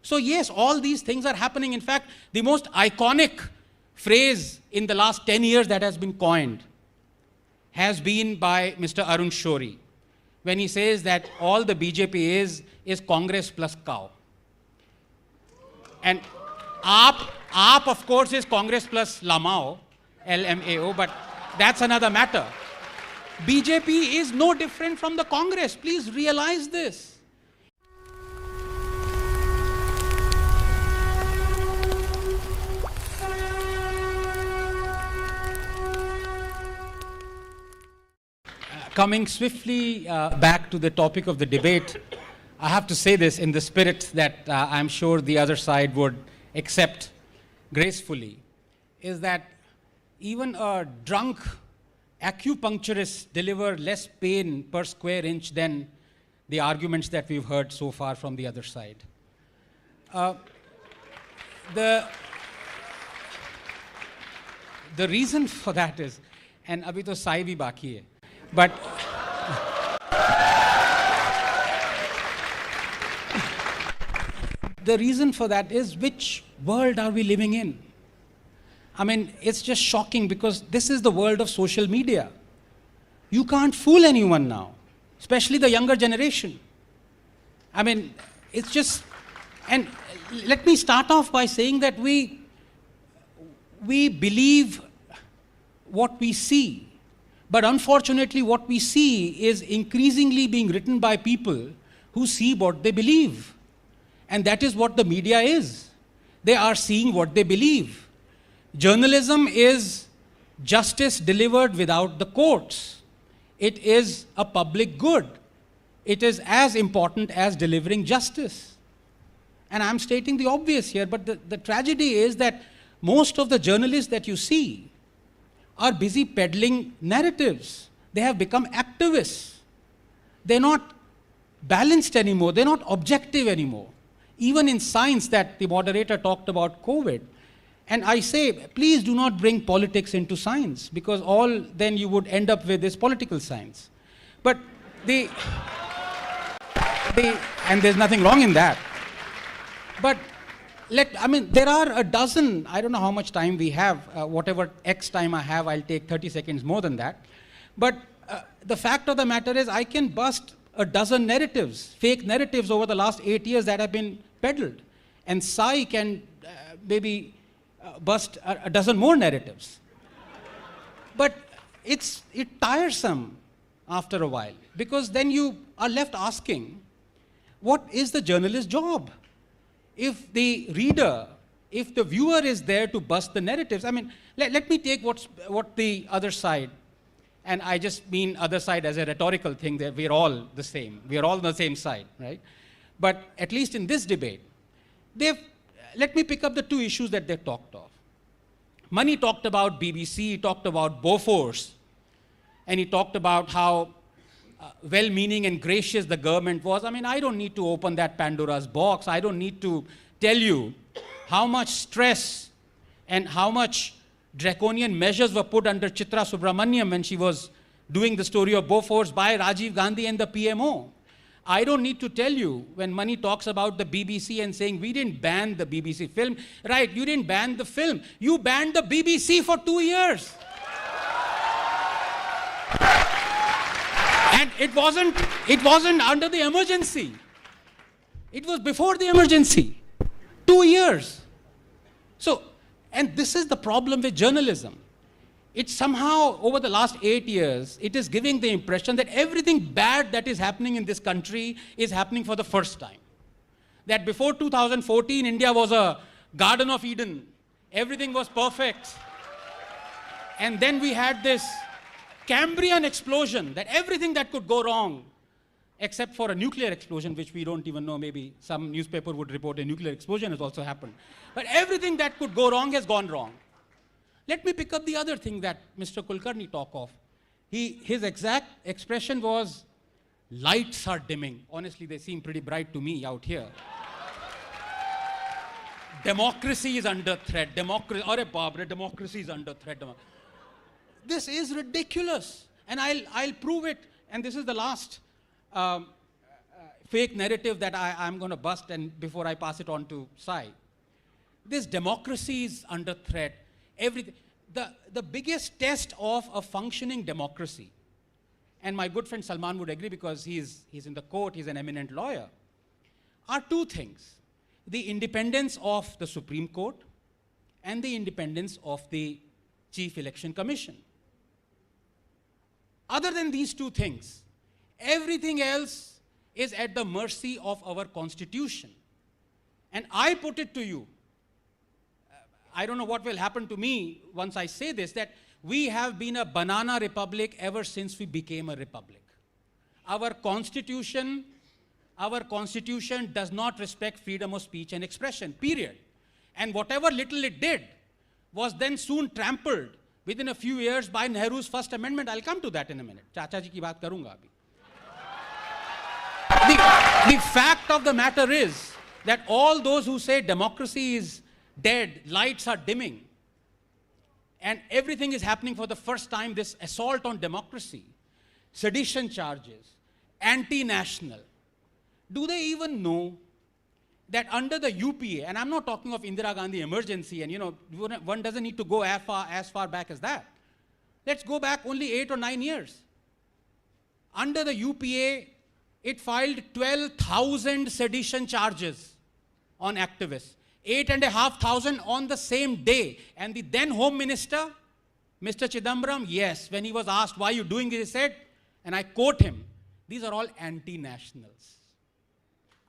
So yes, all these things are happening. In fact, the most iconic phrase in the last 10 years that has been coined has been by Mr. Arun Shourie, when he says that all the BJP is Congress plus cow. And AAP of course is Congress plus Lamao, LMAO, but that's another matter. BJP is no different from the Congress. Please realize this. Coming swiftly back to the topic of the debate, I have to say this in the spirit that I'm sure the other side would accept gracefully, is that even a drunk acupuncturist deliver less pain per square inch than the arguments that we've heard so far from the other side. The reason for that is, and abhi to sai bhi baki hai, but the reason for that is, which world are we living in? I mean, it's just shocking because this is the world of social media. You can't fool anyone now, especially the younger generation. I mean, it's just, and let me start off by saying that we believe what we see. But unfortunately, what we see is increasingly being written by people who see what they believe. And that is what the media is. They are seeing what they believe. Journalism is justice delivered without the courts. It is a public good. It is as important as delivering justice. And I'm stating the obvious here, but the tragedy is that most of the journalists that you see are busy peddling narratives. They have become activists. They're not balanced anymore. They're not objective anymore. Even in science that the moderator talked about COVID. And I say, please do not bring politics into science, because all then you would end up with is political science. But and there's nothing wrong in that. But there are a dozen, I don't know how much time we have, whatever X time I have, I'll take 30 seconds more than that. But the fact of the matter is, I can bust a dozen narratives, fake narratives over the last 8 years that have been peddled. And Sai can maybe bust a dozen more narratives. But it's tiresome after a while, because then you are left asking, what is the journalist's job? If the reader, if the viewer is there to bust the narratives, I mean, let me take what the other side, and I just mean other side as a rhetorical thing, that we're all the same. We're all on the same side, right? But at least in this debate, let me pick up the two issues that they talked of. Mani talked about BBC, he talked about Bofors, and he talked about how well-meaning and gracious the government was. I mean, I don't need to open that Pandora's box. I don't need to tell you how much stress and how much draconian measures were put under Chitra Subramaniam when she was doing the story of Bofors by Rajiv Gandhi and the PMO. I don't need to tell you when Mani talks about the BBC and saying, we didn't ban the BBC film. Right, you didn't ban the film. You banned the BBC for 2 years. And it wasn't under the emergency. It was before the emergency. 2 years. So, and this is the problem with journalism. It somehow, over the last 8 years, it is giving the impression that everything bad that is happening in this country is happening for the first time. That before 2014, India was a Garden of Eden. Everything was perfect. And then we had this Cambrian explosion, that everything that could go wrong, except for a nuclear explosion, which we don't even know, maybe some newspaper would report a nuclear explosion has also happened. But everything that could go wrong has gone wrong. Let me pick up the other thing that Mr. Kulkarni talked of. His exact expression was, lights are dimming. Honestly, they seem pretty bright to me out here. Democracy is under threat. Democracy is under threat. This is ridiculous. And I'll prove it. And this is the last fake narrative that I'm going to bust and before I pass it on to Sai. This democracy is under threat. The biggest test of a functioning democracy, and my good friend Salman would agree because he's in the court, he's an eminent lawyer, are two things. The independence of the Supreme Court and the independence of the Chief Election Commission. Other than these two things, everything else is at the mercy of our Constitution. And I put it to you, I don't know what will happen to me once I say this, that we have been a banana republic ever since we became a republic. Our Constitution does not respect freedom of speech and expression, period. And whatever little it did was then soon trampled within a few years by Nehru's First Amendment. I'll come to that in a minute. Chacha ji ki baat karunga abhi. The fact of the matter is that all those who say democracy is dead, lights are dimming, and everything is happening for the first time, this assault on democracy, sedition charges, anti-national. Do they even know that under the UPA, and I'm not talking of Indira Gandhi emergency, and one doesn't need to go as far back as that. Let's go back only 8 or 9 years. Under the UPA, it filed 12,000 sedition charges on activists. 8,500 on the same day. And the then Home Minister, Mr. Chidambaram, yes, when he was asked, why are you doing this, he said, and I quote him, these are all anti-nationals.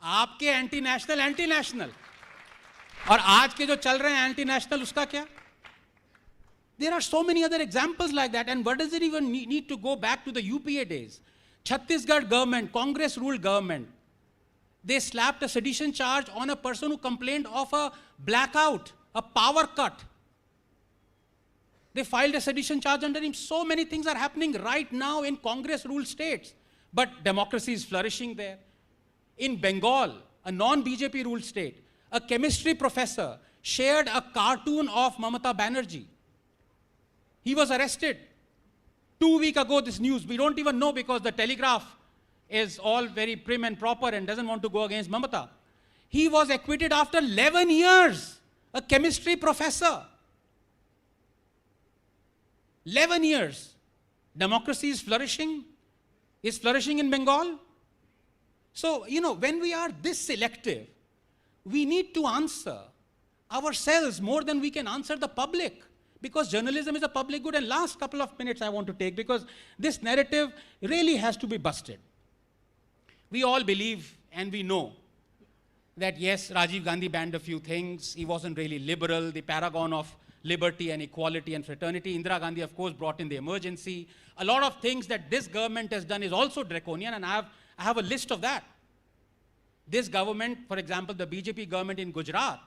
आपके anti national और आज के जो चल रहे हैं anti national उसका क्या? There are so many other examples like that, and what does it even need to go back to the UPA days? Chhattisgarh government, Congress ruled government, they slapped a sedition charge on a person who complained of a blackout, a power cut. They filed a sedition charge under him. So many things are happening right now in Congress ruled states, but democracy is flourishing there. In Bengal, a non-BJP ruled state, a chemistry professor shared a cartoon of Mamata Banerjee. He was arrested. 2 weeks ago, this news, we don't even know because the Telegraph is all very prim and proper and doesn't want to go against Mamata. He was acquitted after 11 years, a chemistry professor. 11 years. Democracy is flourishing in Bengal. So, when we are this selective, we need to answer ourselves more than we can answer the public, because journalism is a public good. And last couple of minutes I want to take, because this narrative really has to be busted. We all believe and we know that yes, Rajiv Gandhi banned a few things. He wasn't really liberal, the paragon of liberty and equality and fraternity. Indira Gandhi, of course, brought in the emergency. A lot of things that this government has done is also draconian, and I have a list of that. This government, for example, the BJP government in Gujarat,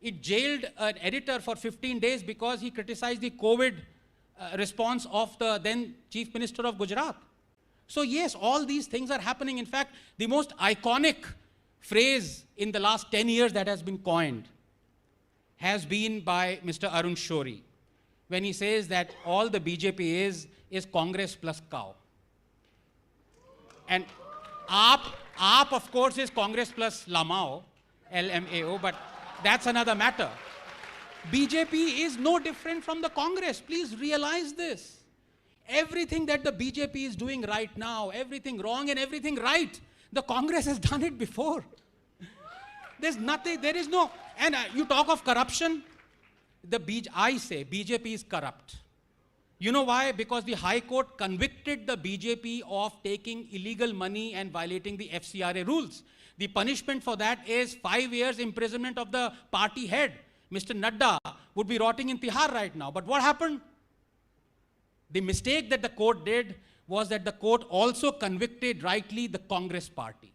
it jailed an editor for 15 days because he criticized the COVID response of the then Chief Minister of Gujarat. So yes, all these things are happening. In fact, the most iconic phrase in the last 10 years that has been coined has been by Mr. Arun Shourie, when he says that all the BJP is Congress plus cow. And AAP, of course, is Congress plus Lamao, LMAO, but that's another matter. BJP is no different from the Congress. Please realize this. Everything that the BJP is doing right now, everything wrong and everything right, the Congress has done it before. There's nothing, there is no, and you talk of corruption, I say BJP is corrupt. You know why? Because the High Court convicted the BJP of taking illegal money and violating the FCRA rules. The punishment for that is 5 years imprisonment of the party head. Mr. Nadda would be rotting in Tihar right now. But what happened? The mistake that the court did was that the court also convicted rightly the Congress party.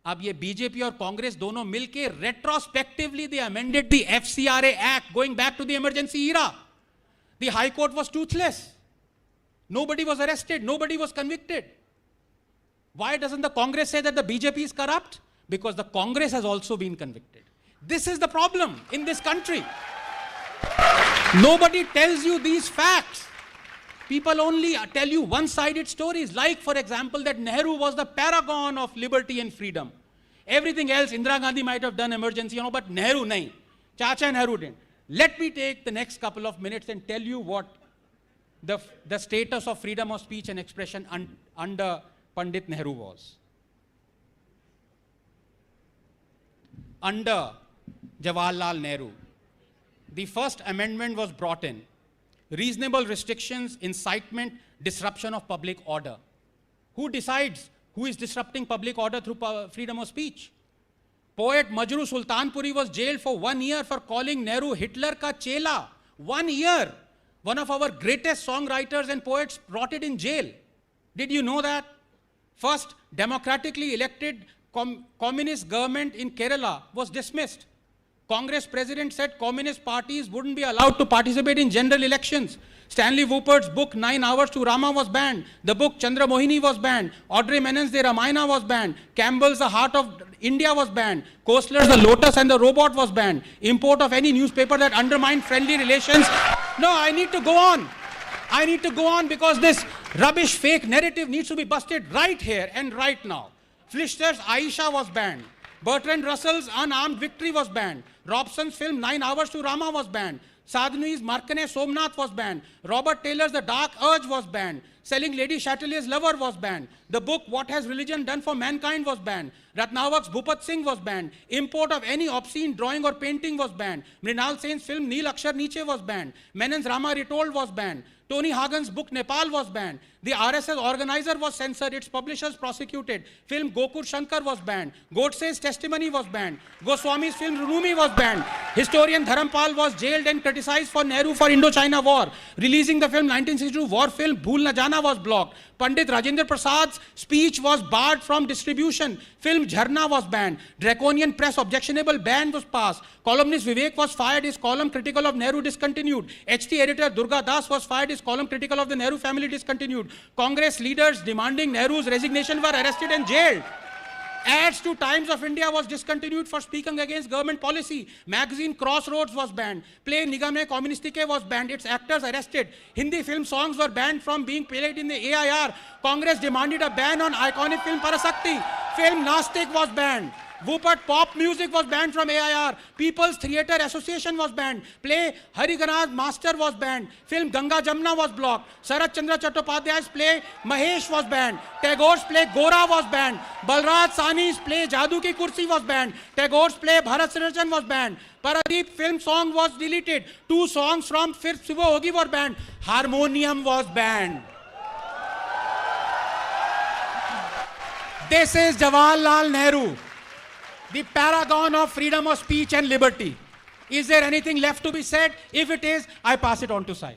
अब ये BJP और Congress दोनों मिलके retrospectively they amended the FCRA Act going back to the emergency era. The High Court was toothless. Nobody was arrested. Nobody was convicted. Why doesn't the Congress say that the BJP is corrupt? Because the Congress has also been convicted. This is the problem in this country. Nobody tells you these facts. People only tell you one-sided stories, like, for example, that Nehru was the paragon of liberty and freedom. Everything else, Indira Gandhi might have done emergency, but Nehru, nahi. Chacha Nehru didn't. Let me take the next couple of minutes and tell you what the status of freedom of speech and expression under Pandit Nehru was. Under Jawaharlal Nehru, the first amendment was brought in. Reasonable restrictions, incitement, disruption of public order. Who decides who is disrupting public order through freedom of speech? Poet Majru Sultanpuri was jailed for 1 year for calling Nehru Hitler ka chela. 1 year. One of our greatest songwriters and poets rotted in jail. Did you know that? First democratically elected communist government in Kerala was dismissed. Congress president said communist parties wouldn't be allowed to participate in general elections. Stanley Whooper's book 9 Hours to Rama was banned. The book Chandra Mohini was banned. Audrey Menon's The Ramayana was banned. Campbell's The Heart of India was banned. Koestler's The Lotus and the Robot was banned. Import of any newspaper that undermined friendly relations. No, I need to go on. I need to go on because this rubbish fake narrative needs to be busted right here and right now. Flischter's Aisha was banned. Bertrand Russell's Unarmed Victory was banned. Robson's film 9 Hours to Rama was banned. Sadhnui's Markane Somnath was banned. Robert Taylor's The Dark Urge was banned. Selling Lady Chatelier's Lover was banned. The book What Has Religion Done for Mankind was banned. Ratnawak's Bhupat Singh was banned. Import of any obscene drawing or painting was banned. Mrinal Sen's film Neel Akshar Niche was banned. Menon's Rama Retold was banned. Tony Hagen's book Nepal was banned. The RSS organizer was censored, its publishers prosecuted. Film Gokur Shankar was banned. Godse's testimony was banned. Goswami's film Rumi was banned. Historian Dharampal was jailed and criticized for Nehru for Indochina War. Releasing the film 1962 war film Bhool Na Jana was blocked. Pandit Rajendra Prasad's speech was barred from distribution. Film Jharna was banned. Draconian press objectionable ban was passed. Columnist Vivek was fired. His column critical of Nehru discontinued. HT editor Durga Das was fired. His column critical of the Nehru family discontinued. Congress leaders demanding Nehru's resignation were arrested and jailed. Ads to Times of India was discontinued for speaking against government policy. Magazine Crossroads was banned. Play Nigame Communistike was banned. Its actors arrested. Hindi film songs were banned from being played in the AIR. Congress demanded a ban on iconic film Parasakti. Film Nastik was banned. Whoopert pop music was banned from AIR. People's Theatre Association was banned. Play Hariganaz Master was banned. Film Ganga Jamna was blocked. Sarat Chandra Chattopadhyay's play Mahesh was banned. Tagore's play Gora was banned. Balraj Sani's play Jadoo Ki Kursi was banned. Tagore's play Bharat Sirjan was banned. Paradeep film song was deleted. 2 songs from Fir Subah Hogi were banned. Harmonium was banned. This is Jawaharlal Nehru, the paragon of freedom of speech and liberty. Is there anything left to be said? If it is, I pass it on to Sai.